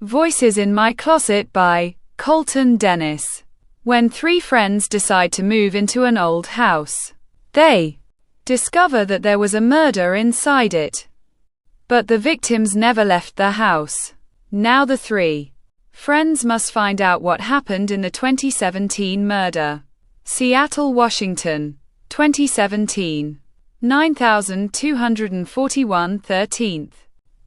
Voices in My Closet by Colton. When three friends decide to move into an old house, they discover that there was a murder inside it. But the victims never left the house. Now the three friends must find out what happened in the 2017 murder. Seattle, Washington, 2017. 9241 13th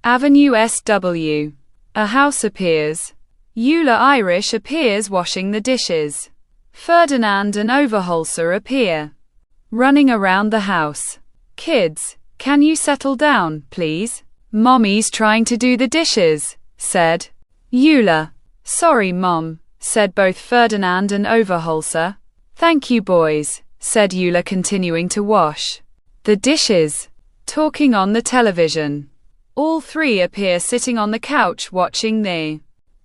Avenue SW. A house appears. Eula Irish appears washing the dishes. Ferdinand and Overholser appear, running around the house. Kids, can you settle down, please? Mommy's trying to do the dishes, said Eula. Sorry, Mom, said both Ferdinand and Overholser. Thank you, boys, said Eula, continuing to wash the dishes. Talking on the television. All three appear sitting on the couch watching the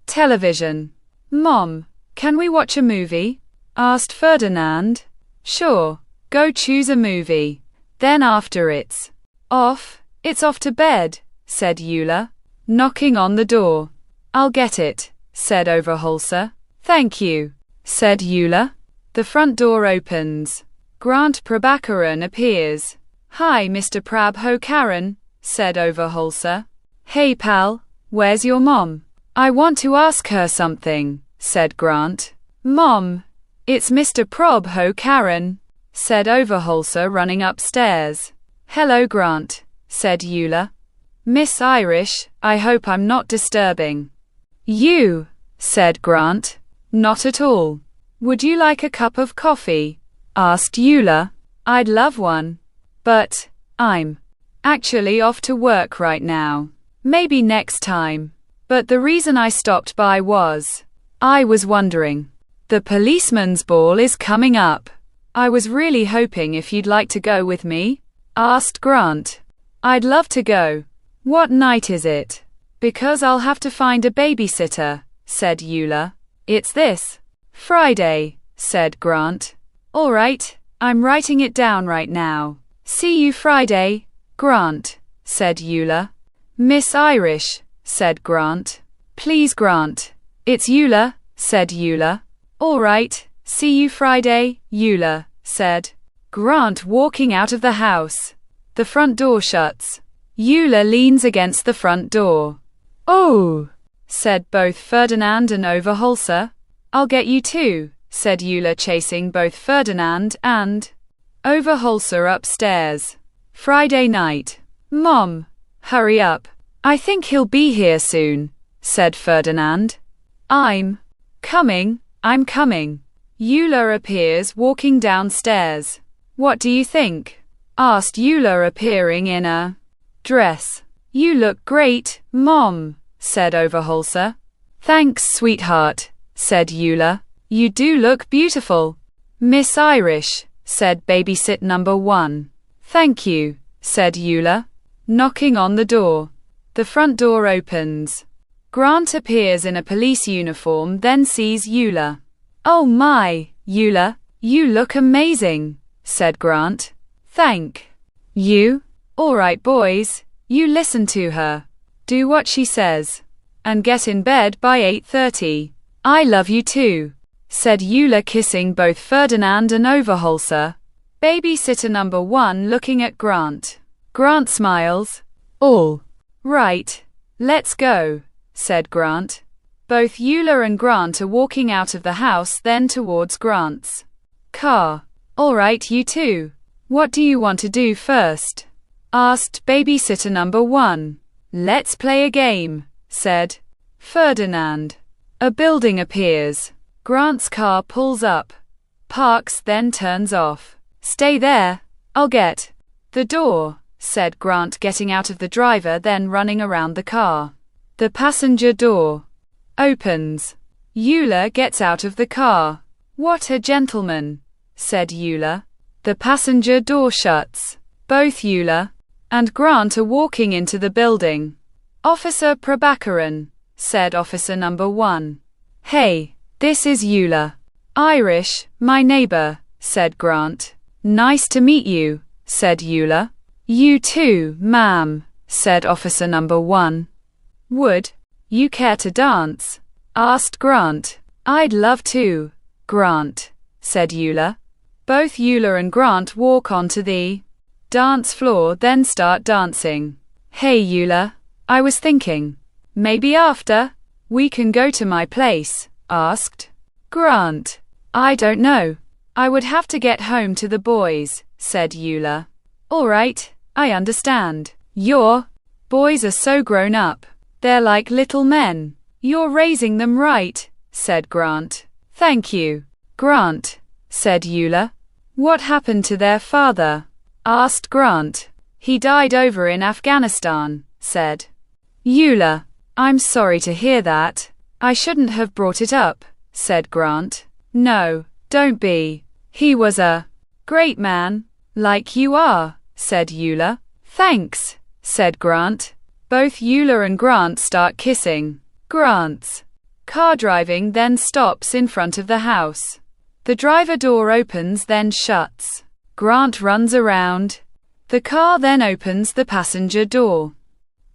television. Mom, can we watch a movie? Asked Ferdinand. Sure, go choose a movie. Then after it's off to bed, said Eula, knocking on the door. I'll get it, said Overholser. Thank you, said Eula. The front door opens. Grant Prabhakaran appears. Hi, Mr. Prabhakaran, said Overholser. Hey pal, where's your mom? I want to ask her something, said Grant. Mom, it's Mr. Prabhakaran, said Overholser, running upstairs. Hello, Grant, said Eula. Miss Irish, I hope I'm not disturbing you, said Grant. Not at all. Would you like a cup of coffee? Asked Eula. I'd love one. But I'm actually off to work right now. Maybe next time. But the reason I stopped by was, I was wondering. The policeman's ball is coming up. I was really hoping if you'd like to go with me? Asked Grant. I'd love to go. What night is it? Because I'll have to find a babysitter, said Eula. It's this Friday, said Grant. All right, I'm writing it down right now. See you Friday, Grant, said Eula. Miss Irish, said Grant. Please, Grant. It's Eula, said Eula. All right, see you Friday, Eula, said Grant, walking out of the house. The front door shuts. Eula leans against the front door. Oh, said both Ferdinand and Overholser. I'll get you too, said Eula, chasing both Ferdinand and Overholser upstairs. Friday night. Mom, hurry up. I think he'll be here soon, said Ferdinand. I'm coming. Eula appears walking downstairs. What do you think? Asked Eula, appearing in a dress. You look great, Mom, said Overholser. Thanks, sweetheart, said Eula. You do look beautiful. Miss Irish, said babysit number 1. Thank you, said Eula, knocking on the door. The front door opens. Grant appears in a police uniform, then sees Eula. Oh my, Eula, you look amazing, said Grant. Thank you. All right, boys, you listen to her. Do what she says. And get in bed by 8:30. I love you too, said Eula, kissing both Ferdinand and Overholser. Babysitter number 1 looking at Grant. Grant smiles. All right, let's go, said Grant. Both Eula and Grant are walking out of the house, then towards Grant's car. All right, you two. What do you want to do first? Asked babysitter number 1. Let's play a game, said Ferdinand. A building appears. Grant's car pulls up, parks, then turns off. Stay there, I'll get the door, said Grant, getting out of the driver, then running around the car. The passenger door opens. Eula gets out of the car. What a gentleman, said Eula. The passenger door shuts. Both Eula and Grant are walking into the building. Officer Prabhakaran, said officer number 1. Hey, this is Eula Irish, my neighbor, said Grant. Nice to meet you, said Eula. You too, ma'am, said officer number 1. Would You care to dance? Asked Grant. I'd love to, Grant, said Eula. Both Eula and Grant walk onto the dance floor, then start dancing. Hey Eula, I was thinking, maybe after we can go to my place, asked Grant. I don't know. I would have to get home to the boys, said Eula. All right, I understand. Your boys are so grown up. They're like little men. You're raising them right, said Grant. Thank you, Grant, said Eula. What happened to their father? Asked Grant. He died over in Afghanistan, said Eula. I'm sorry to hear that. I shouldn't have brought it up, said Grant. No, don't be. He was a great man, like you are, said Eula. Thanks, said Grant. Both Eula and Grant start kissing. Grant's car driving then stops in front of the house. The driver door opens then shuts. Grant runs around. The car then opens the passenger door.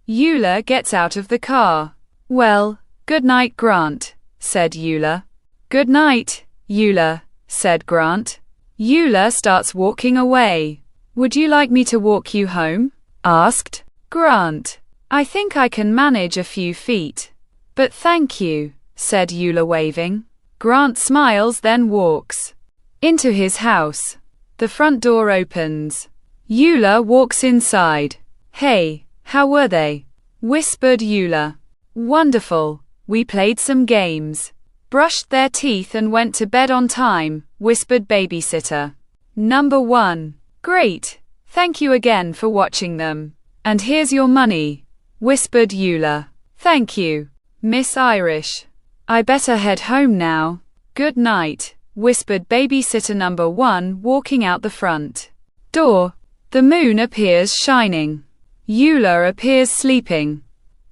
Eula gets out of the car. Well, good night, Grant, said Eula. Good night, Eula, said Grant. Eula starts walking away. Would you like me to walk you home? Asked Grant. I think I can manage a few feet. But thank you, said Eula waving. Grant smiles then walks into his house. The front door opens. Eula walks inside. Hey, how were they? Whispered Eula. Wonderful. We played some games. Brushed their teeth and went to bed on time, whispered babysitter number 1. Great. Thank you again for watching them. And here's your money, whispered Eula. Thank you, Miss Irish. I better head home now. Good night, whispered babysitter number 1 walking out the front door. The moon appears shining. Eula appears sleeping.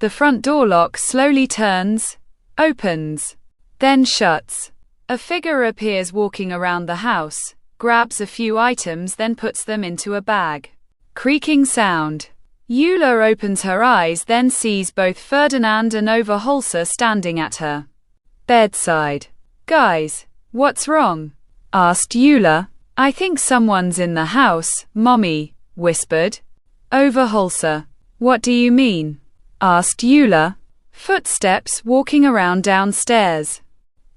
The front door lock slowly turns, opens, then shuts. A figure appears walking around the house, grabs a few items then puts them into a bag. Creaking sound. Eula opens her eyes then sees both Ferdinand and Overholser standing at her bedside. Guys, what's wrong? Asked Eula. I think someone's in the house, Mommy, whispered Overholser. What do you mean? Asked Eula. Footsteps walking around downstairs.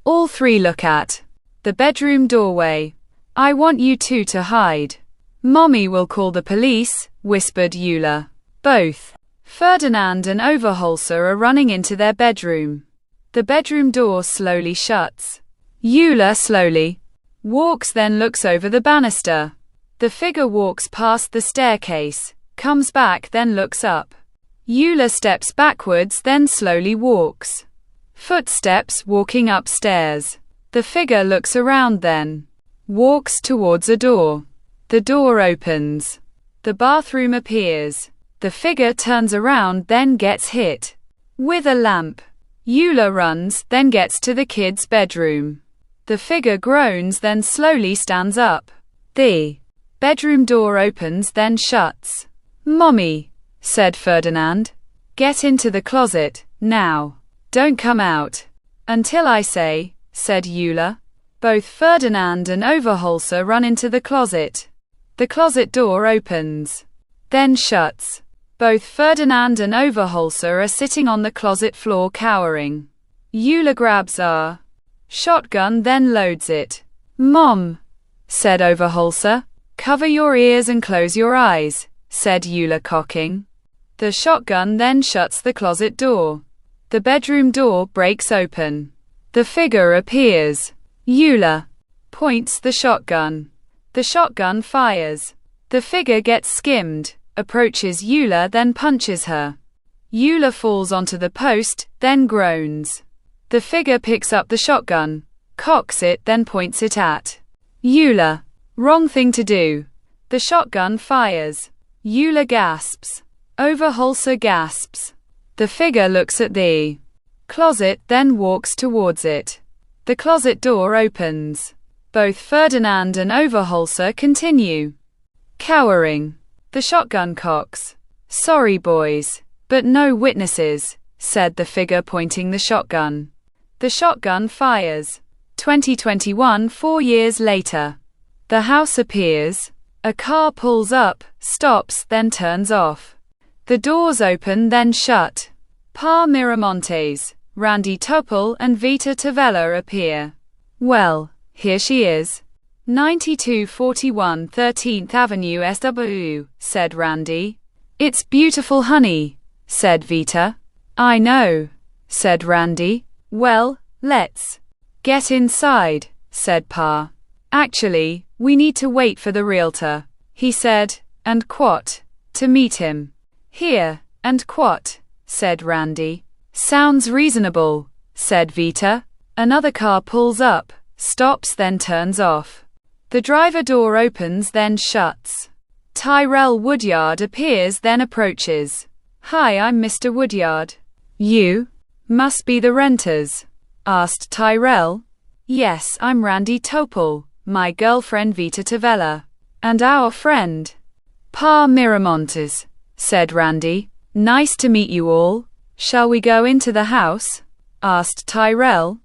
All three look at the bedroom doorway. I want you two to hide. Mommy will call the police, whispered Eula. Both Ferdinand and Overholser are running into their bedroom. The bedroom door slowly shuts. Eula slowly walks then looks over the banister. The figure walks past the staircase, comes back then looks up. Eula steps backwards then slowly walks. Footsteps walking upstairs. The figure looks around then walks towards a door. The door opens. The bathroom appears. The figure turns around then gets hit with a lamp. Eula runs then gets to the kid's bedroom. The figure groans then slowly stands up. The bedroom door opens then shuts. Mommy, said Ferdinand. Get into the closet, now. Don't come out until I say, said Eula. Both Ferdinand and Overholser run into the closet. The closet door opens, then shuts. Both Ferdinand and Overholser are sitting on the closet floor cowering. Eula grabs a shotgun then loads it. Mom, said Overholser. Cover your ears and close your eyes, said Eula cocking. The shotgun then shuts the closet door. The bedroom door breaks open. The figure appears. Eula points the shotgun. The shotgun fires. The figure gets skimmed, approaches Eula then punches her. Eula falls onto the post, then groans. The figure picks up the shotgun, cocks it then points it at Eula. Wrong thing to do. The shotgun fires. Eula gasps. Overholser gasps. The figure looks at the closet then walks towards it. The closet door opens. Both Ferdinand and Overholser continue cowering. The shotgun cocks. Sorry boys, but no witnesses, said the figure pointing the shotgun. The shotgun fires. 2021 4 years later. The house appears. A car pulls up, stops, then turns off. The doors open then shut. Pa Miramontes, Randy Topol and Vita Tavella appear. Well, here she is. 9241 13th Avenue SW, said Randy. It's beautiful, honey, said Vita. I know, said Randy. Well, let's get inside, said Pa. Actually, we need to wait for the realtor, he said, and quat, to meet him. Here, and quat, said Randy. Sounds reasonable, said Vita. Another car pulls up, stops then turns off. The driver door opens then shuts. Tyrell Woodyard appears then approaches. Hi, I'm Mr. Woodyard. You? Must be the renters, asked Tyrell. Yes, I'm Randy Topol, my girlfriend Vita Tavella, and our friend, Pa Miramontes, said Randy. Nice to meet you all. Shall we go into the house? Asked Tyrell.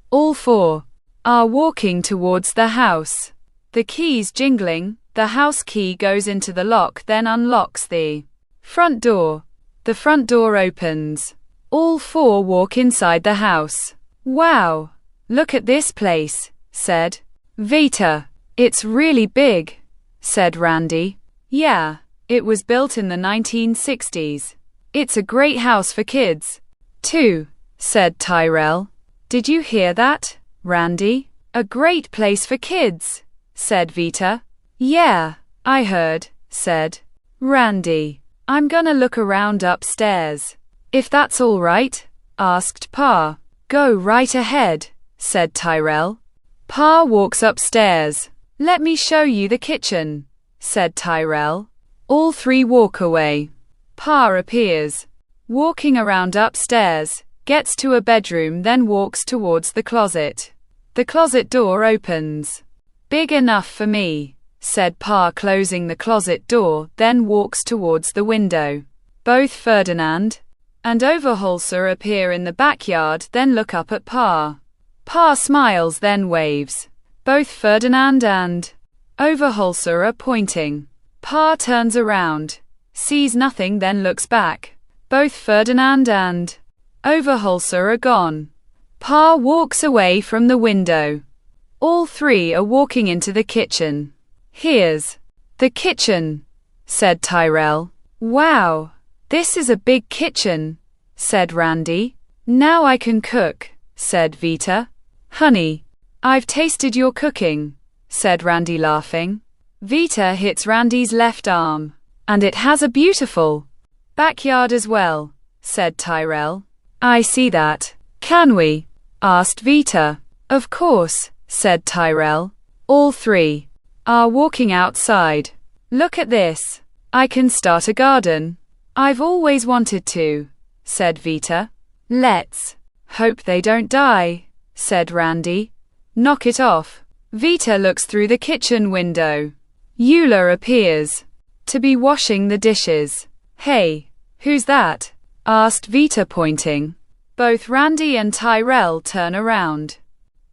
All four are walking towards the house. The keys jingling, the house key goes into the lock then unlocks the front door. The front door opens. All four walk inside the house. Wow! Look at this place, said Vita. It's really big, said Randy. Yeah, it was built in the 1960s. It's a great house for kids, too, said Tyrell. Did you hear that, Randy? A great place for kids, said Vita. Yeah, I heard, said Randy. I'm gonna look around upstairs. If that's all right, asked Pa. Go right ahead, said Tyrell. Pa walks upstairs. Let me show you the kitchen, said Tyrell. All three walk away. Pa appears. Walking around upstairs, gets to a bedroom then walks towards the closet. The closet door opens. Big enough for me, said Pa closing the closet door then walks towards the window. Both Ferdinand and Overholser appear in the backyard then look up at Pa. Pa smiles then waves. Both Ferdinand and Overholser are pointing. Pa turns around, sees nothing then looks back. Both Ferdinand and Overholser are gone. Pa walks away from the window. All three are walking into the kitchen. Here's the kitchen, said Tyrell. Wow, this is a big kitchen, said Randy. Now I can cook, said Vita. Honey, I've tasted your cooking, said Randy laughing. Vita hits Randy's left arm. And it has a beautiful backyard as well, said Tyrell. I see that. Can we? Asked Vita. Of course, said Tyrell. All three are walking outside. Look at this. I can start a garden. I've always wanted to, said Vita. Let's hope they don't die, said Randy. Knock it off. Vita looks through the kitchen window. Eula appears to be washing the dishes. Hey, who's that? Asked Vita pointing. Both Randy and Tyrell turn around.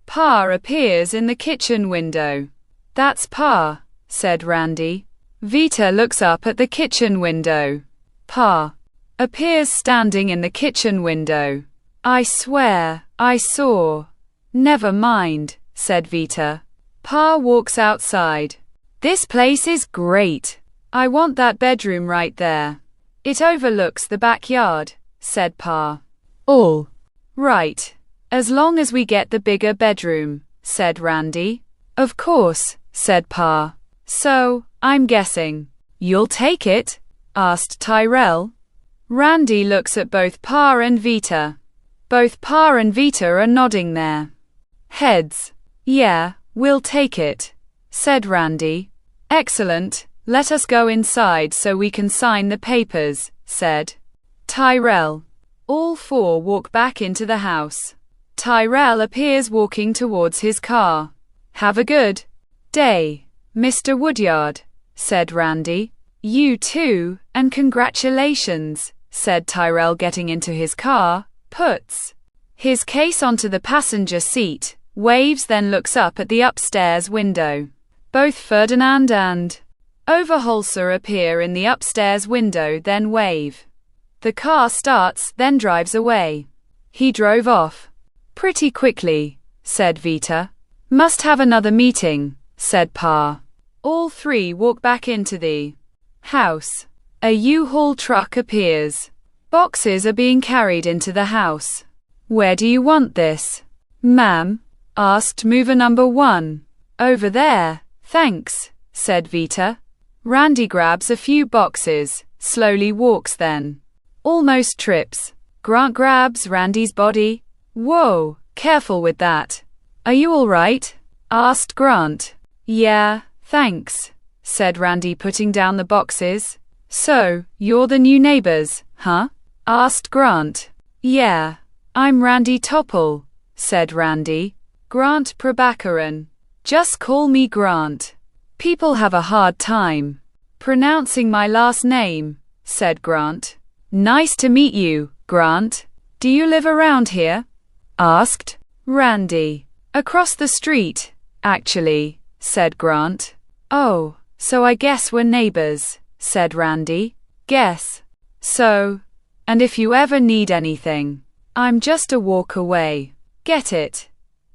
Pa appears in the kitchen window. That's Pa, said Randy. Vita looks up at the kitchen window. Pa appears standing in the kitchen window. I swear, I saw. Never mind, said Vita. Pa walks outside. This place is great. I want that bedroom right there. It overlooks the backyard, said Pa. All right. As long as we get the bigger bedroom, said Randy. Of course, said Pa. So, I'm guessing you'll take it? Asked Tyrell. Randy looks at both Pa and Vita. Both Pa and Vita are nodding their heads. Yeah, we'll take it, said Randy. Excellent. Let us go inside so we can sign the papers, said Tyrell. All four walk back into the house. Tyrell appears walking towards his car. Have a good day, Mr. Woodyard, said Randy. You too, and congratulations, said Tyrell, getting into his car, puts his case onto the passenger seat, waves, then looks up at the upstairs window. Both Ferdinand and Overholser appear in the upstairs window, then wave. The car starts, then drives away. He drove off pretty quickly, said Vita. Must have another meeting, said Pa. All three walk back into the house. A U-Haul truck appears. Boxes are being carried into the house. Where do you want this, ma'am? Asked mover number 1. Over there, thanks, said Vita. Randy grabs a few boxes, slowly walks, then almost trips. Grant grabs Randy's body. Whoa, careful with that. Are you all right? Asked Grant. Yeah, thanks, said Randy, putting down the boxes. So, you're the new neighbors, huh? Asked Grant. Yeah, I'm Randy Topple, said Randy. Grant Prabhakaran. Just call me Grant. People have a hard time pronouncing my last name, said Grant. Nice to meet you, Grant. Do you live around here? Asked Randy. Across the street, actually, said Grant. Oh, so I guess we're neighbors, said Randy. Guess so. And if you ever need anything, I'm just a walk away. Get it?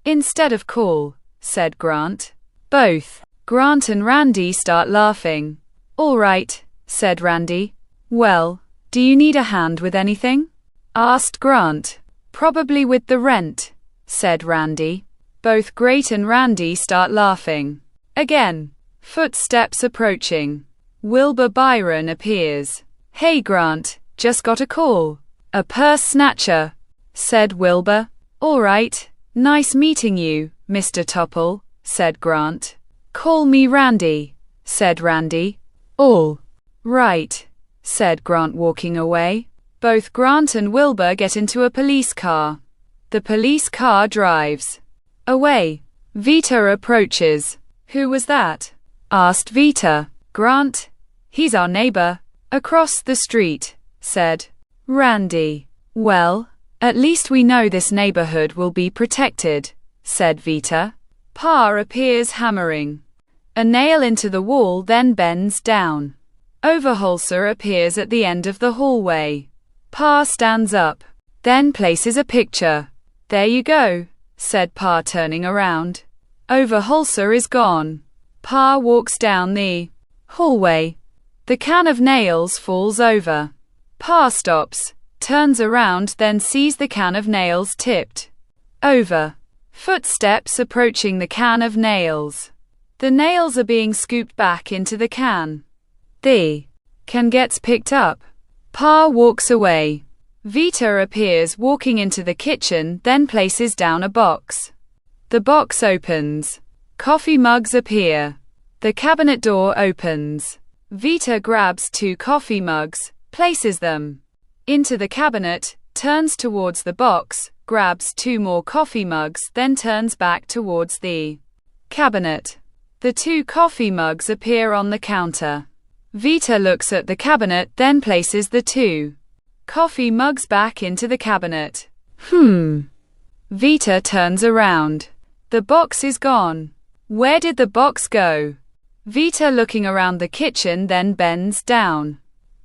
Instead of call, said Grant. Both Grant and Randy start laughing. All right, said Randy. Well, do you need a hand with anything? Asked Grant. Probably with the rent, said Randy. Both Great and Randy start laughing. Again. Footsteps approaching. Wilbur Byron appears. Hey Grant, just got a call. A purse snatcher, said Wilbur. All right, nice meeting you, Mr. Topple, said Grant. Call me Randy, said Randy. All right, said Grant, walking away. Both Grant and Wilbur get into a police car. The police car drives away. Vita approaches. Who was that? Asked Vita. Grant. He's our neighbor across the street, said Randy. Well, at least we know this neighborhood will be protected, said Vita. Pa appears, hammering a nail into the wall, then bends down. Overholser appears at the end of the hallway. Pa stands up, then places a picture. There you go, said Pa, turning around. Overholser is gone. Pa walks down the hallway. The can of nails falls over. Pa stops, turns around, then sees the can of nails tipped over. Footsteps approaching the can of nails. The nails are being scooped back into the can. The can gets picked up. Pa walks away. Vita appears, walking into the kitchen, then places down a box. The box opens. Coffee mugs appear. The cabinet door opens. Vita grabs 2 coffee mugs, places them into the cabinet, turns towards the box, grabs 2 more coffee mugs, then turns back towards the cabinet. The 2 coffee mugs appear on the counter. Vita looks at the cabinet, then places the 2 coffee mugs back into the cabinet. Vita turns around. The box is gone. Where did the box go? Vita looking around the kitchen, then bends down.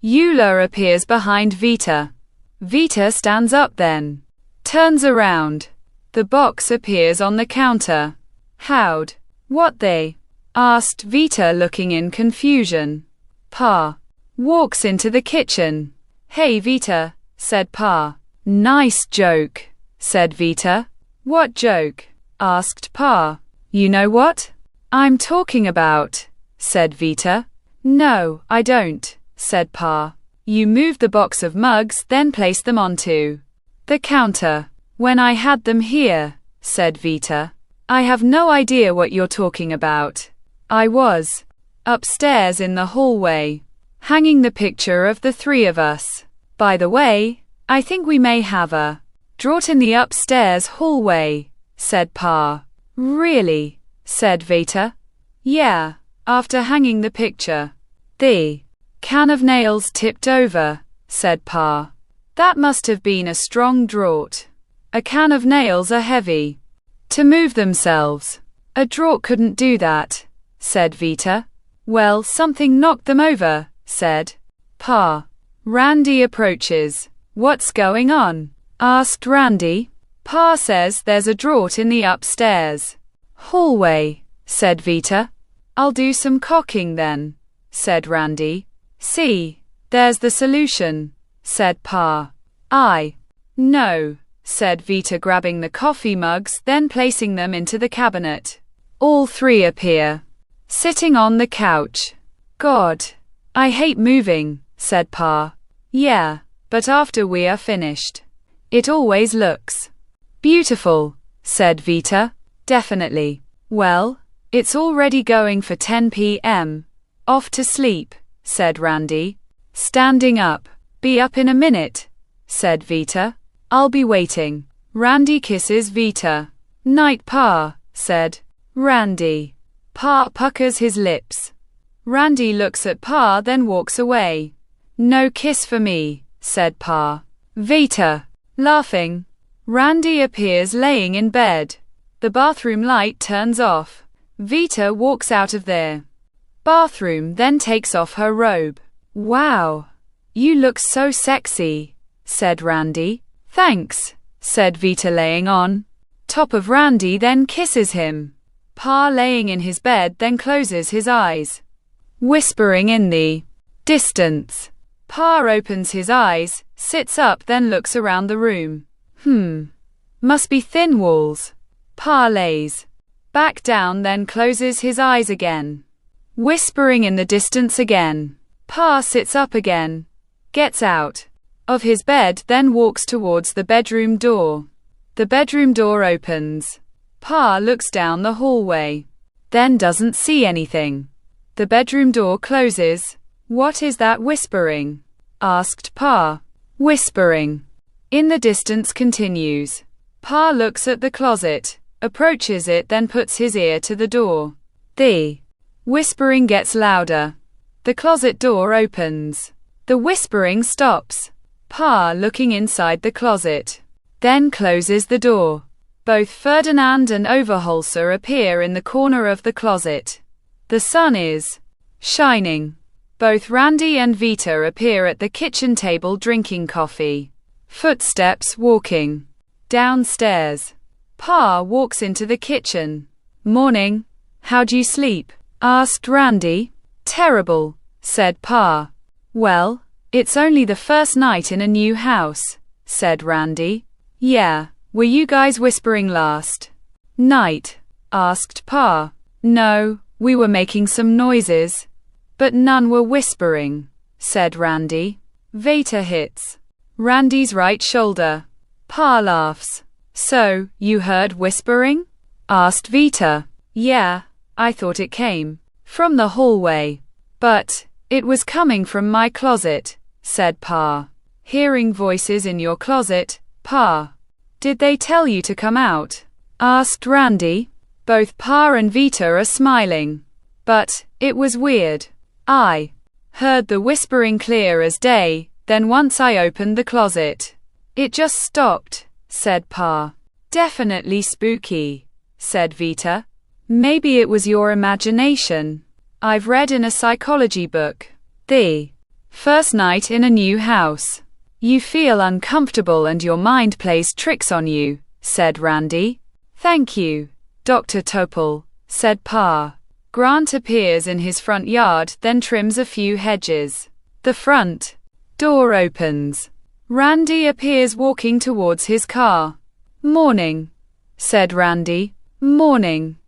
Eula appears behind Vita. Vita stands up, then turns around. The box appears on the counter. How'd? What they? Asked Vita, looking in confusion. Pa walks into the kitchen. Hey Vita, said Pa. Nice joke, said Vita. What joke? Asked Pa. You know what I'm talking about, said Vita. No, I don't, said Pa. You moved the box of mugs, then placed them onto the counter. When I had them here, said Vita. I have no idea what you're talking about. I was upstairs in the hallway, hanging the picture of the 3 of us. By the way, I think we may have a draught in the upstairs hallway, said Pa. Really? Said Vita. Yeah, after hanging the picture. The can of nails tipped over, said Pa. That must have been a strong draught. A can of nails are heavy to move themselves. A draught couldn't do that, said Vita. Well, something knocked them over, said Pa. Randy approaches. What's going on? Asked Randy. Pa says there's a draught in the upstairs hallway, said Vita. I'll do some cocking then, said Randy. See, there's the solution, said Pa. No, said Vita, grabbing the coffee mugs, then placing them into the cabinet. All three appear, sitting on the couch. God, I hate moving, said Pa. Yeah, but after we are finished, it always looks beautiful, said Vita. Definitely. Well, it's already going for 10 p.m. Off to sleep, said Randy. Standing up. Be up in a minute, said Vita. I'll be waiting. Randy kisses Vita. Night, Pa, said Randy. Pa puckers his lips. Randy looks at Pa, then walks away. No kiss for me, said Pa. Vita, laughing. Randy appears laying in bed. The bathroom light turns off. Vita walks out of their bathroom, then takes off her robe. Wow, you look so sexy, said Randy. Thanks, said Vita, laying on top of Randy, then kisses him. Pa, laying in his bed, then closes his eyes, whispering in the distance. Pa opens his eyes, sits up, then looks around the room. Must be thin walls. Pa lays back down, then closes his eyes again, whispering in the distance again. Pa sits up again, gets out of his bed, then walks towards the bedroom door. The bedroom door opens. Pa looks down the hallway, then doesn't see anything. The bedroom door closes. What is that whispering? Asked Pa. Whispering in the distance continues. Pa looks at the closet, approaches it, then puts his ear to the door. The whispering gets louder. The closet door opens. The whispering stops. Pa, looking inside the closet, then closes the door. Both Ferdinand and Overholser appear in the corner of the closet. The sun is shining. Both Randy and Vita appear at the kitchen table drinking coffee. Footsteps walking downstairs. Pa walks into the kitchen. Morning. How'd you sleep? Asked Randy. Terrible, said Pa. Well, it's only the first night in a new house, said Randy. Yeah, were you guys whispering last night? Asked Pa. No, we were making some noises, but none were whispering, said Randy. Vita hits Randy's right shoulder. Pa laughs. So, you heard whispering? Asked Vita. Yeah, I thought it came from the hallway, but it was coming from my closet, said Pa. Hearing voices in your closet, Pa. Did they tell you to come out? Asked Randy. Both Pa and Vita are smiling. But it was weird. I heard the whispering clear as day, then once I opened the closet, it just stopped, said Pa. Definitely spooky, said Vita. Maybe it was your imagination. I've read in a psychology book, the first night in a new house, you feel uncomfortable and your mind plays tricks on you, said Randy. Thank you, Dr. Topol, said Pa. Grant appears in his front yard, then trims a few hedges. The front door opens. Randy appears walking towards his car. Morning, said Randy. Morning,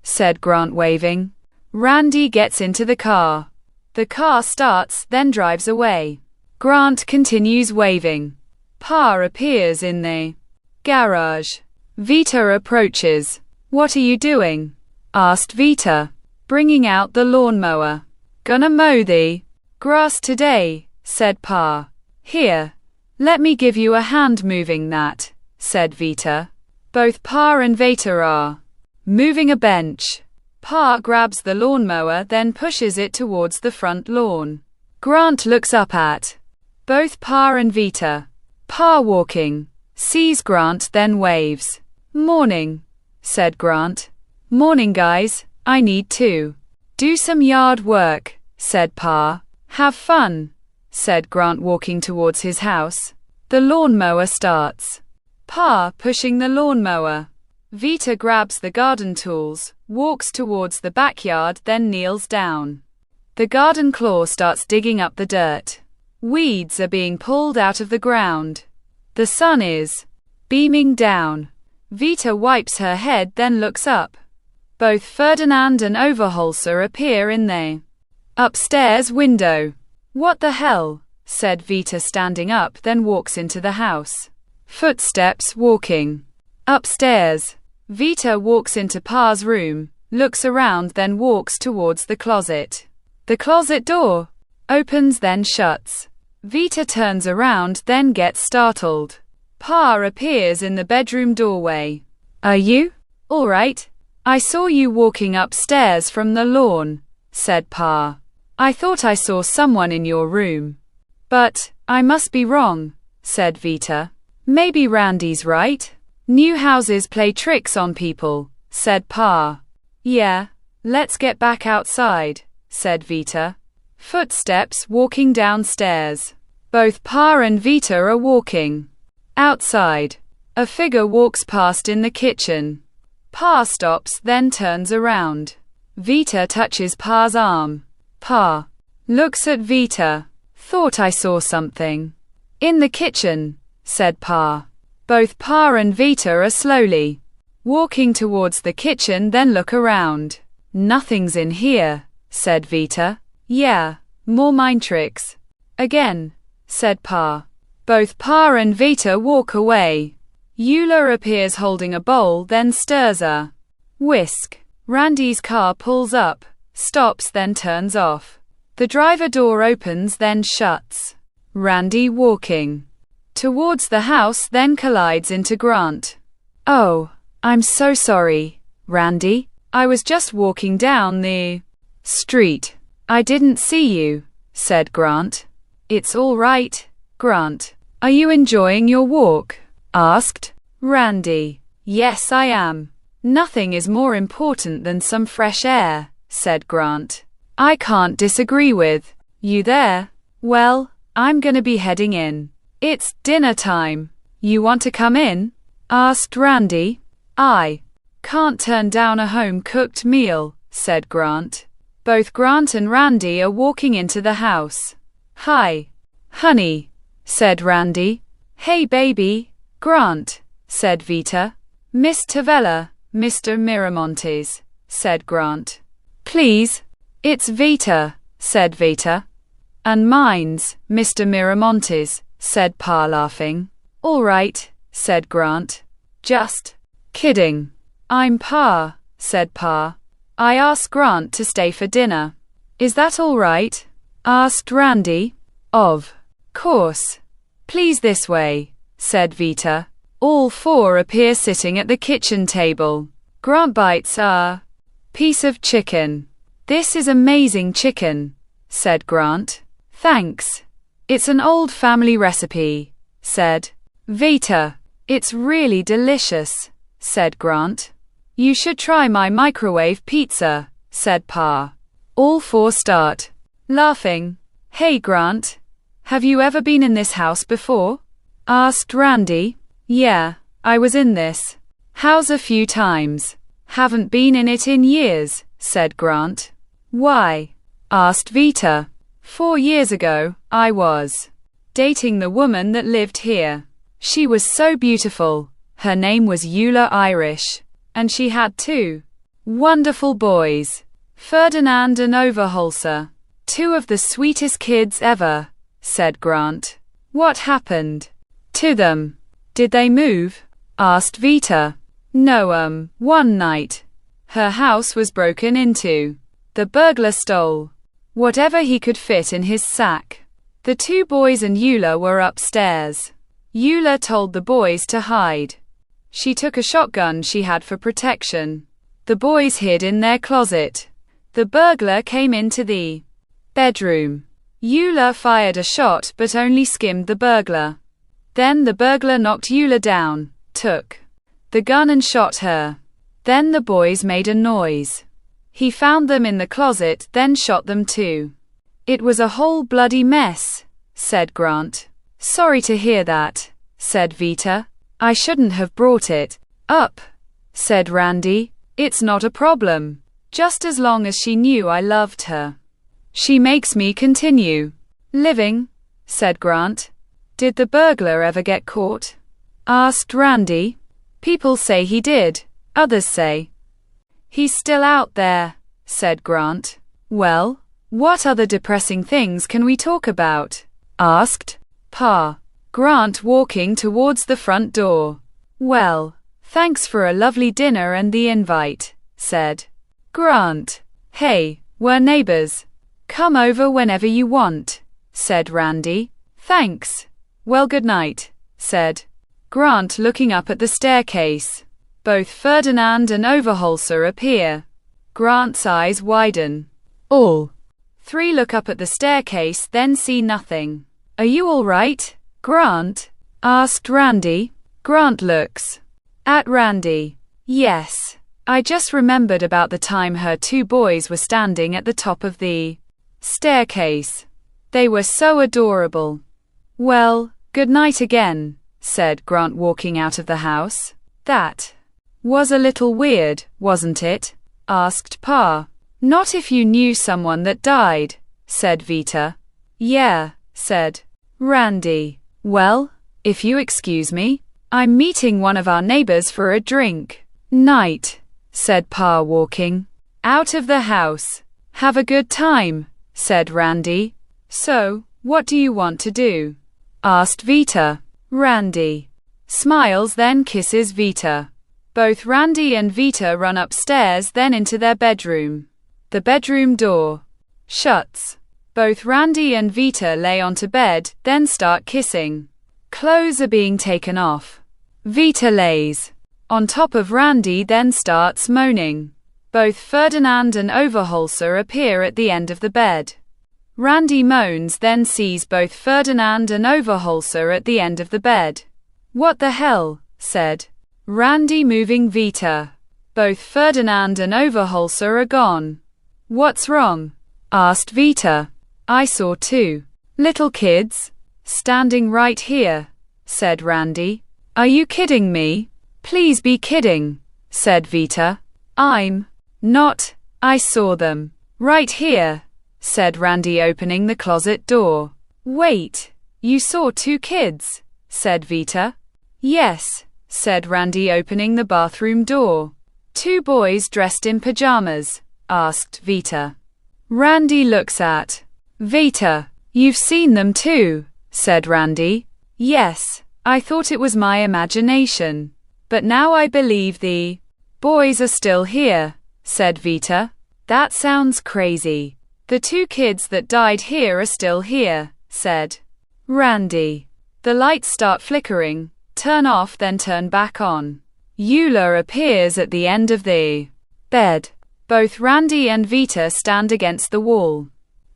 said Grant, waving. Randy gets into the car. The car starts, then drives away. Grant continues waving. Pa appears in the garage. Vita approaches. What are you doing? Asked Vita, bringing out the lawnmower. Gonna mow the grass today, said Pa. Here, let me give you a hand moving that, said Vita. Both Pa and Vita are moving a bench. Pa grabs the lawnmower, then pushes it towards the front lawn. Grant looks up at both Pa and Vita. Pa walking. Sees Grant then waves. Morning, said Grant. Morning guys, I need to do some yard work, said Pa. Have fun, said Grant walking towards his house. The lawnmower starts. Pa pushing the lawnmower. Vita grabs the garden tools, walks towards the backyard then kneels down. The garden claw starts digging up the dirt. Weeds are being pulled out of the ground. The sun is beaming down. Vita wipes her head then looks up. Both Ferdinand and Overholser appear in the upstairs window. What the hell, said Vita standing up then walks into the house. Footsteps walking. Upstairs. Vita walks into Pa's room, looks around then walks towards the closet. The closet door opens then shuts. Vita turns around then gets startled. Pa appears in the bedroom doorway. Are you all right? I saw you walking upstairs from the lawn, said Pa. I thought I saw someone in your room. But I must be wrong, said Vita. Maybe Randy's right. New houses play tricks on people, said Pa. Yeah, let's get back outside, said Vita. Footsteps walking downstairs. Both Pa and Vita are walking. Outside. A figure walks past in the kitchen. Pa stops then turns around. Vita touches Pa's arm. Pa looks at Vita. Thought I saw something in the kitchen, said Pa. Both Pa and Vita are slowly walking towards the kitchen then look around. Nothing's in here, said Vita. Yeah, more mind tricks. Again, said Pa. Both Pa and Vita walk away. Eula appears holding a bowl then stirs a whisk. Randy's car pulls up, stops then turns off. The driver door opens then shuts. Randy walking towards the house then collides into Grant. Oh, I'm so sorry, Randy. I was just walking down the street. I didn't see you, said Grant. It's all right, Grant. Are you enjoying your walk? Asked Randy. Yes, I am. Nothing is more important than some fresh air, said Grant. I can't disagree with you there. Well, I'm gonna be heading in. It's dinner time. You want to come in? Asked Randy. I can't turn down a home-cooked meal, said Grant. Both Grant and Randy are walking into the house. Hi, honey, said Randy. Hey baby, Grant, said Vita. Miss Tavella, Mr. Miramontes, said Grant. Please, it's Vita, said Vita. And mine's Mr. Miramontes, said Pa laughing. All right, said Grant. Just kidding. I'm Pa, said Pa. I asked Grant to stay for dinner. Is that all right? Asked Randy. Of course. Please this way, said Vita. All four appear sitting at the kitchen table. Grant bites a piece of chicken. This is amazing chicken, said Grant. Thanks. It's an old family recipe, said Vita. It's really delicious, said Grant. You should try my microwave pizza, said Pa. All four start laughing. Hey Grant, have you ever been in this house before? Asked Randy. Yeah, I was in this house a few times. Haven't been in it in years, said Grant. Why? Asked Vita. 4 years ago, I was dating the woman that lived here. She was so beautiful. Her name was Eula Irish. And she had 2 wonderful boys, Ferdinand and Overholser. 2 of the sweetest kids ever, said Grant. What happened to them? Did they move? Asked Vita. No, one night. Her house was broken into. The burglar stole whatever he could fit in his sack. The 2 boys and Eula were upstairs. Eula told the boys to hide. She took a shotgun she had for protection. The boys hid in their closet. The burglar came into the bedroom. Eula fired a shot but only skimmed the burglar. Then the burglar knocked Eula down, took the gun and shot her. Then the boys made a noise. He found them in the closet, then shot them too. It was a whole bloody mess, said Grant. Sorry to hear that, said Vita. I shouldn't have brought it up, said Randy. It's not a problem. Just as long as she knew I loved her. She makes me continue living, said Grant. Did the burglar ever get caught? Asked Randy. People say he did. Others say he's still out there, said Grant. Well, what other depressing things can we talk about? Asked Pa. Grant walking towards the front door. Well, thanks for a lovely dinner and the invite, said Grant. Hey, we're neighbors. Come over whenever you want, said Randy. Thanks. Well, good night, said Grant looking up at the staircase. Both Ferdinand and Overholser appear. Grant's eyes widen. All three look up at the staircase, then see nothing. Are you all right, Grant? Asked Randy. Grant looks at Randy. Yes. I just remembered about the time her two boys were standing at the top of the staircase. They were so adorable. Well, good night again, said Grant walking out of the house. That was a little weird, wasn't it? Asked Pa. Not if you knew someone that died, said Vita. Yeah, said Randy. Well, if you excuse me, I'm meeting one of our neighbors for a drink. Night, said Pa walking out of the house. Have a good time, said Randy. So, what do you want to do? Asked Vita. Randy smiles, then kisses Vita. Both Randy and Vita run upstairs, then into their bedroom. The bedroom door shuts. Both Randy and Vita lay onto bed, then start kissing. Clothes are being taken off. Vita lays on top of Randy, then starts moaning. Both Ferdinand and Overholser appear at the end of the bed. Randy moans, then sees both Ferdinand and Overholser at the end of the bed. What the hell, said Randy, moving Vita. Both Ferdinand and Overholser are gone. What's wrong? Asked Vita. I saw two little kids standing right here, said Randy. Are you kidding me? Please be kidding, said Vita. I'm not. I saw them right here, said Randy, opening the closet door. Wait, you saw two kids, said Vita. Yes, said Randy, opening the bathroom door. Two boys dressed in pajamas, asked Vita. Randy looks at Vita. You've seen them too, said Randy. Yes, I thought it was my imagination. But now I believe the boys are still here, said Vita. That sounds crazy. The two kids that died here are still here, said Randy. The lights start flickering, turn off, then turn back on. Eula appears at the end of the bed. Both Randy and Vita stand against the wall.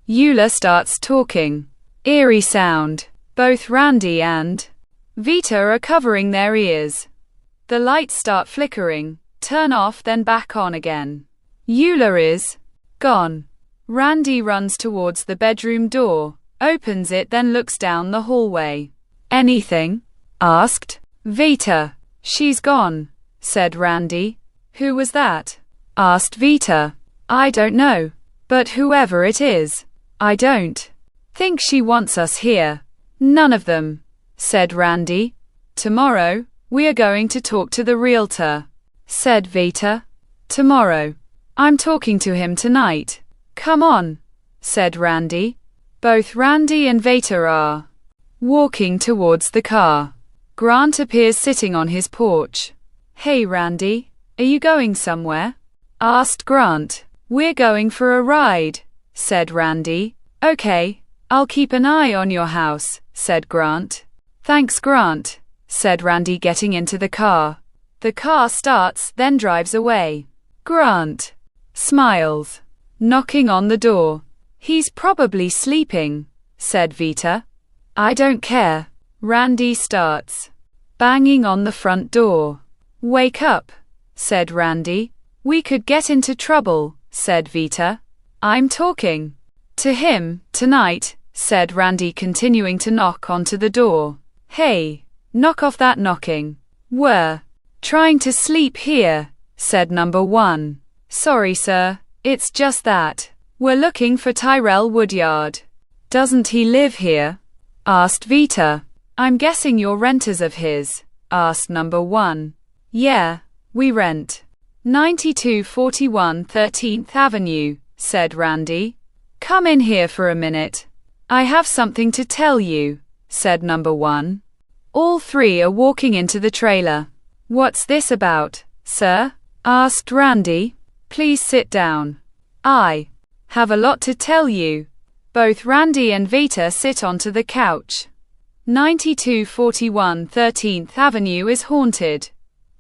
Eula starts talking. Eerie sound. Both Randy and Vita are covering their ears. The lights start flickering, turn off, then back on again. Eula is gone. Randy runs towards the bedroom door, opens it, then looks down the hallway. Anything? Asked Vita. She's gone, said Randy. Who was that? Asked Vita. I don't know. But whoever it is, I don't think she wants us here. None of them, said Randy. Tomorrow, we are going to talk to the realtor, said Vita. Tomorrow. I'm talking to him tonight. Come on, said Randy. Both Randy and Vita are walking towards the car. Grant appears sitting on his porch. Hey Randy, are you going somewhere? Asked Grant. We're going for a ride, said Randy. Okay, I'll keep an eye on your house, said Grant. Thanks Grant, said Randy, getting into the car. The car starts, then drives away. Grant smiles, knocking on the door. He's probably sleeping, said Vita. I don't care, Randy starts banging on the front door. Wake up, said Randy. We could get into trouble, said Vita. I'm talking to him tonight, said Randy, continuing to knock onto the door. Hey, knock off that knocking. We're trying to sleep here, said number 1. Sorry, sir, it's just that we're looking for Tyrell Woodyard. Doesn't he live here? Asked Vita. I'm guessing you're renters of his, asked number 1. Yeah, we rent 9241 13th Avenue, said Randy. Come in here for a minute. I have something to tell you, said number 1. All three are walking into the trailer. What's this about, sir? Asked Randy. Please sit down. I have a lot to tell you. Both Randy and Vita sit onto the couch. 9241 13th Avenue is haunted.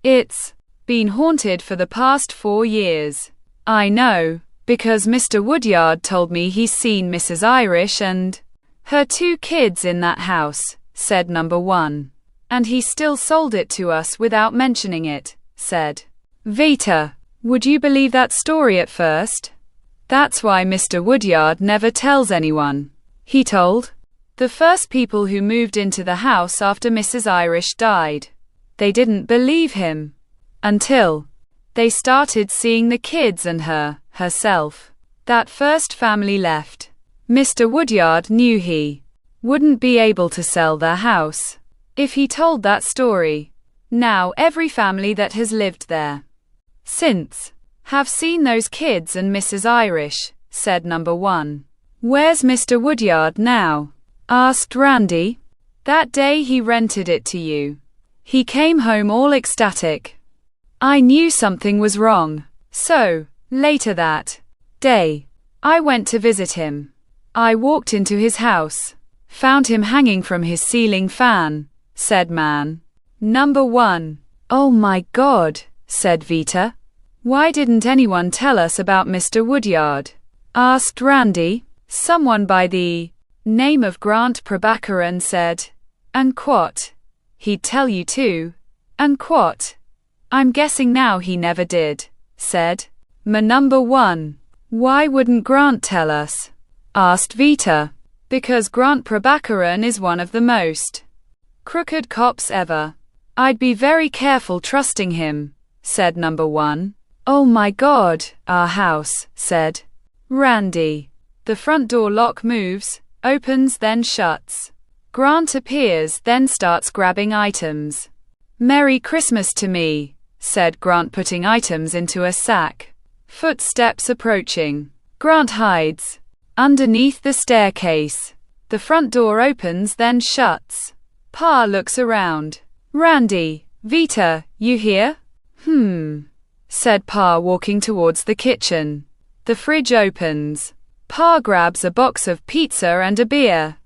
It's been haunted for the past 4 years. I know, because Mr. Woodyard told me he's seen Mrs. Irish and her 2 kids in that house, said number 1. And he still sold it to us without mentioning it, said Vita. Would you believe that story at first? That's why Mr. Woodyard never tells anyone, he told the first people who moved into the house after Mrs. Irish died. They didn't believe him until they started seeing the kids and herself. That first family left. Mr. Woodyard knew he wouldn't be able to sell their house if he told that story. Now every family that has lived there since have seen those kids and Mrs. Irish, said number 1. Where's Mr. Woodyard now? Asked Randy. That day he rented it to you. He came home all ecstatic. I knew something was wrong. So, later that day, I went to visit him. I walked into his house, found him hanging from his ceiling fan, said man number 1. Oh my God, said Vita. Why didn't anyone tell us about Mr. Woodyard? Asked Randy. Someone by the name of Grant Prabhakaran said, and quote, he'd tell you too, and quote. I'm guessing now he never did, said number 1. Why wouldn't Grant tell us? Asked Vita. Because Grant Prabhakaran is one of the most crooked cops ever. I'd be very careful trusting him, said number 1. Oh my God, our house, said Randy. The front door lock moves, opens then shuts. Grant appears then starts grabbing items. Merry Christmas to me, said Grant, putting items into a sack. Footsteps approaching. Grant hides underneath the staircase. The front door opens then shuts. Pa looks around. Randy, Vita, you here? Said Pa, walking towards the kitchen. The fridge opens. Pa grabs a box of pizza and a beer.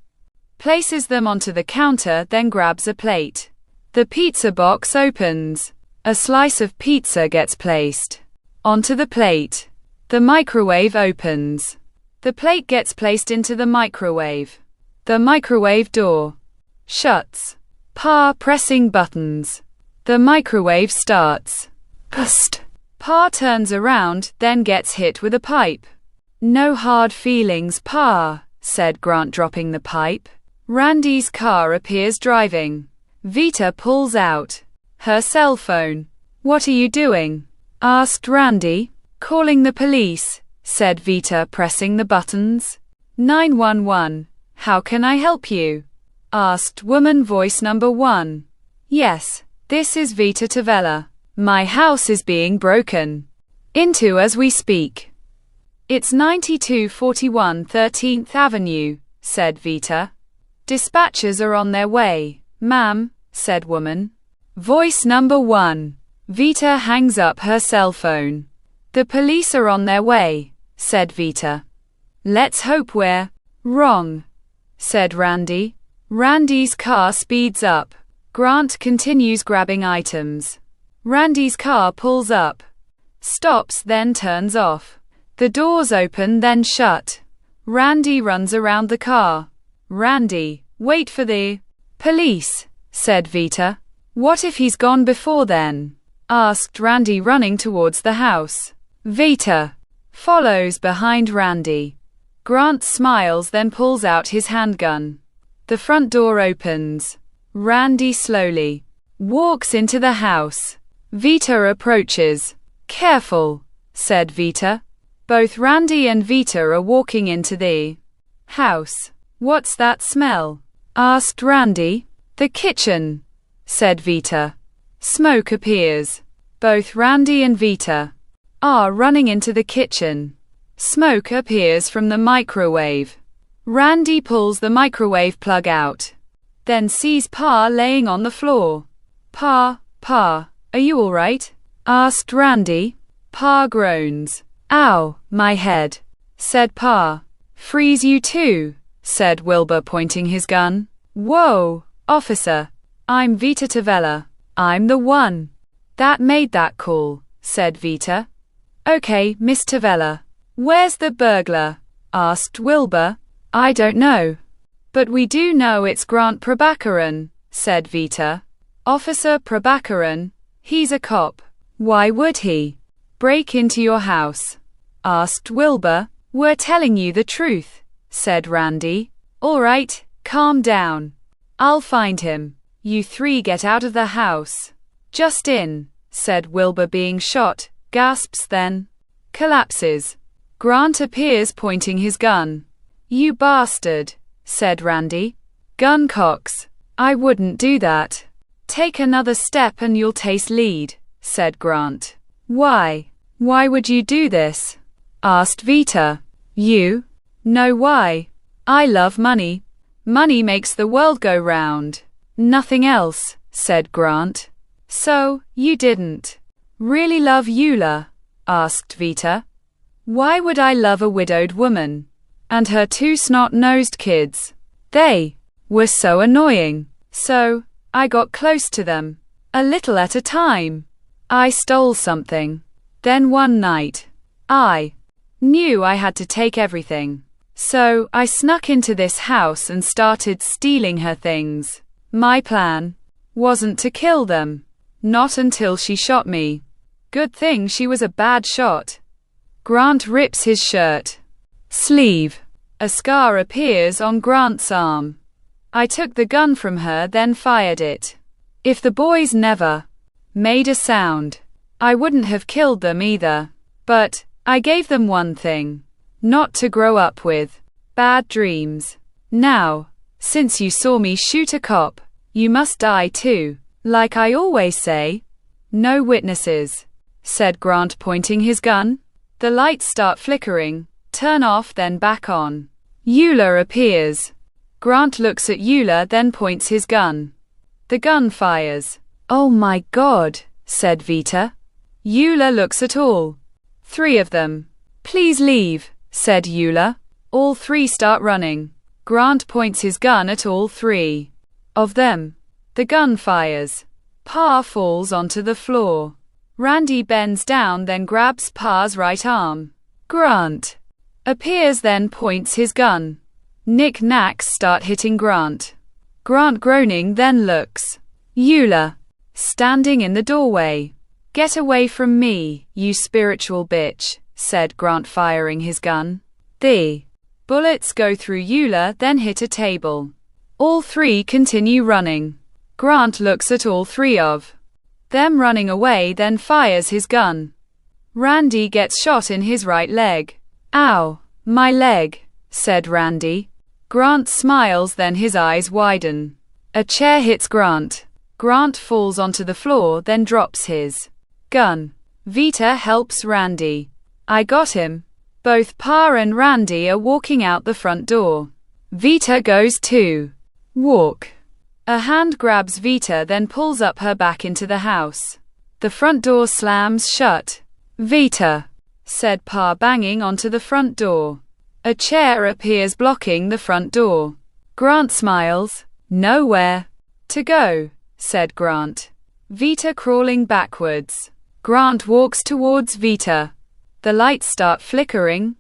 Places them onto the counter then grabs a plate. The pizza box opens. A slice of pizza gets placed onto the plate. The microwave opens. The plate gets placed into the microwave. The microwave door shuts. Pa pressing buttons. The microwave starts. Psst. Pa turns around, then gets hit with a pipe. No hard feelings, Pa, said Grant, dropping the pipe. Randy's car appears driving. Vita pulls out her cell phone. What are you doing? Asked Randy. Calling the police, said Vita, pressing the buttons. 911. How can I help you? Asked woman voice number 1. Yes, this is Vita Tavella. My house is being broken into as we speak. It's 9241 13th Avenue, said Vita. Dispatchers are on their way, ma'am, said woman. Voice number 1. Vita hangs up her cell phone. The police are on their way, said Vita. Let's hope we're wrong, said Randy. Randy's car speeds up. Grant continues grabbing items. Randy's car pulls up, stops then turns off. The doors open then shut. Randy runs around the car. Randy, wait for the Police, said Vita. What if he's gone before then? Asked Randy, running towards the house. Vita follows behind Randy. Grant smiles, then pulls out his handgun. The front door opens. Randy slowly walks into the house. Vita approaches. Careful, said Vita. Both Randy and Vita are walking into the house. What's that smell? Asked Randy. The kitchen, said Vita. Smoke appears. Both Randy and Vita are running into the kitchen. Smoke appears from the microwave. Randy pulls the microwave plug out, then sees Pa laying on the floor. Pa, are you all right? Asked Randy. Pa groans. Ow, my head, said Pa. Freeze you too, said Wilbur, pointing his gun. Whoa, officer. I'm Vita Tavella. I'm the one that made that call, said Vita. Okay, Miss Tavella. Where's the burglar? Asked Wilbur. I don't know. But we do know it's Grant Prabhakaran, said Vita. Officer Prabhakaran? He's a cop. Why would he break into your house? Asked Wilbur. We're telling you the truth, said Randy. All right, calm down. I'll find him. You three get out of the house. Just in, said Wilbur. Being shot, gasps, then collapses. Grant appears, pointing his gun. You bastard, said Randy. Gun cocks. I wouldn't do that. Take another step and you'll taste lead, said Grant. Why? Why would you do this? Asked Vita. You? No, why? I love money. Money makes the world go round. Nothing else, said Grant. So, you didn't really love Eula? Asked Vita. Why would I love a widowed woman? And her two snot-nosed kids. They were so annoying. So, I got close to them. A little at a time. I stole something. Then one night, I knew I had to take everything. So, I snuck into this house and started stealing her things. My plan wasn't to kill them. Not until she shot me. Good thing she was a bad shot. Grant rips his shirt sleeve. A scar appears on Grant's arm. I took the gun from her, then fired it. If the boys never made a sound, I wouldn't have killed them either. But I gave them one thing not to grow up with: bad dreams. Now, since you saw me shoot a cop, you must die too. Like I always say. No witnesses, said Grant, pointing his gun. The lights start flickering, turn off, then back on. Eula appears. Grant looks at Eula, then points his gun. The gun fires. Oh my God, said Vita. Eula looks at all three of them. Please leave, said Eula. All three start running. Grant points his gun at all three of them. The gun fires. Pa falls onto the floor. Randy bends down, then grabs Pa's right arm. Grant appears, then points his gun. Knick-knacks start hitting Grant. Grant groaning, then looks. Eula standing in the doorway. Get away from me, you spiritual bitch, said Grant, firing his gun. The bullets go through Eula, then hit a table. All three continue running. Grant looks at all three of them running away, then fires his gun. Randy gets shot in his right leg. Ow, my leg, said Randy. Grant smiles, then his eyes widen. A chair hits Grant. Grant falls onto the floor, then drops his gun. Vita helps Randy. I got him. Both Pa and Randy are walking out the front door. Vita goes to walk. A hand grabs Vita, then pulls up her back into the house. The front door slams shut. Vita, said Pa, banging onto the front door. A chair appears, blocking the front door. Grant smiles. Nowhere to go, said Grant. Vita crawling backwards. Grant walks towards Vita. The lights start flickering,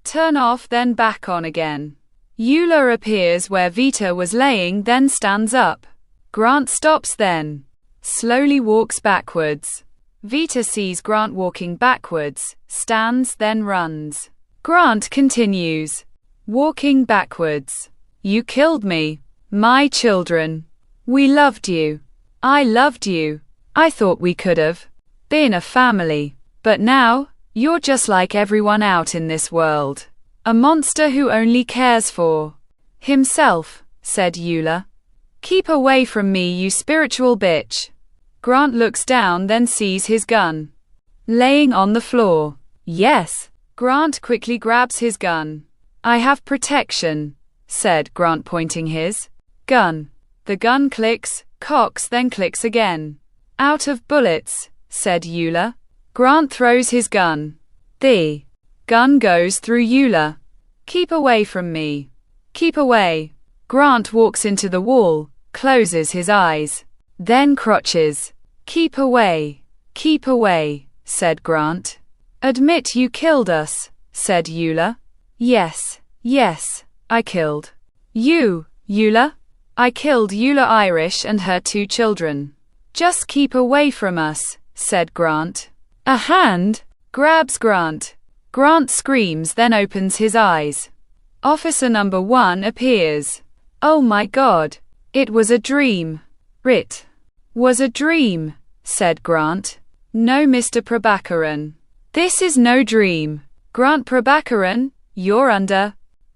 turn off, then back on again. Eula appears where Vita was laying, then stands up. Grant stops, then slowly walks backwards. Vita sees Grant walking backwards, stands, then runs. Grant continues walking backwards. You killed me. My children. We loved you. I loved you. I thought we could have been a family. But now, you're just like everyone out in this world. A monster who only cares for himself, said Eula. Keep away from me, you spiritual bitch. Grant looks down, then sees his gun laying on the floor. Yes. Grant quickly grabs his gun. I have protection, said Grant, pointing his gun. The gun clicks, cocks, then clicks again. Out of bullets, said Eula. Grant throws his gun. The gun goes through Eula. Keep away from me. Keep away. Grant walks into the wall, closes his eyes, then crouches. Keep away. Keep away, said Grant. Admit you killed us, said Eula. Yes, yes, I killed you, Eula. I killed Eula Irish and her 2 children. Just keep away from us, said Grant. A hand grabs Grant. Grant screams, then opens his eyes. Officer number 1 appears. Oh my God. It was a dream. It was a dream, said Grant. No, Mr. Prabhakaran. This is no dream. Grant Prabhakaran, you're under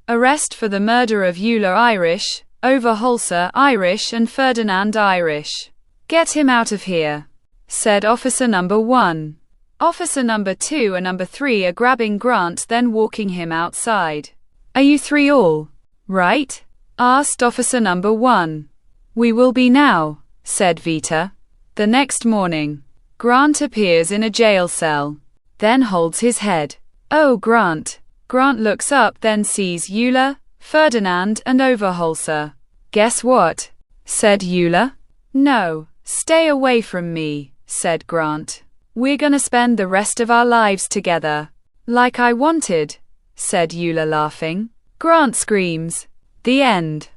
arrest for the murder of Eula Irish, Overholser Irish and Ferdinand Irish. Get him out of here, said officer number 1. Officer number 2 and number 3 are grabbing Grant, then walking him outside. Are you 3 all right? Asked officer number 1. We will be now, said Vita. The next morning, Grant appears in a jail cell, then holds his head. Oh, Grant. Grant looks up, then sees Eula, Ferdinand and Overholser. Guess what? Said Eula. No, stay away from me, said Grant. We're gonna spend the rest of our lives together. Like I wanted, said Eula, laughing. Grant screams. The end.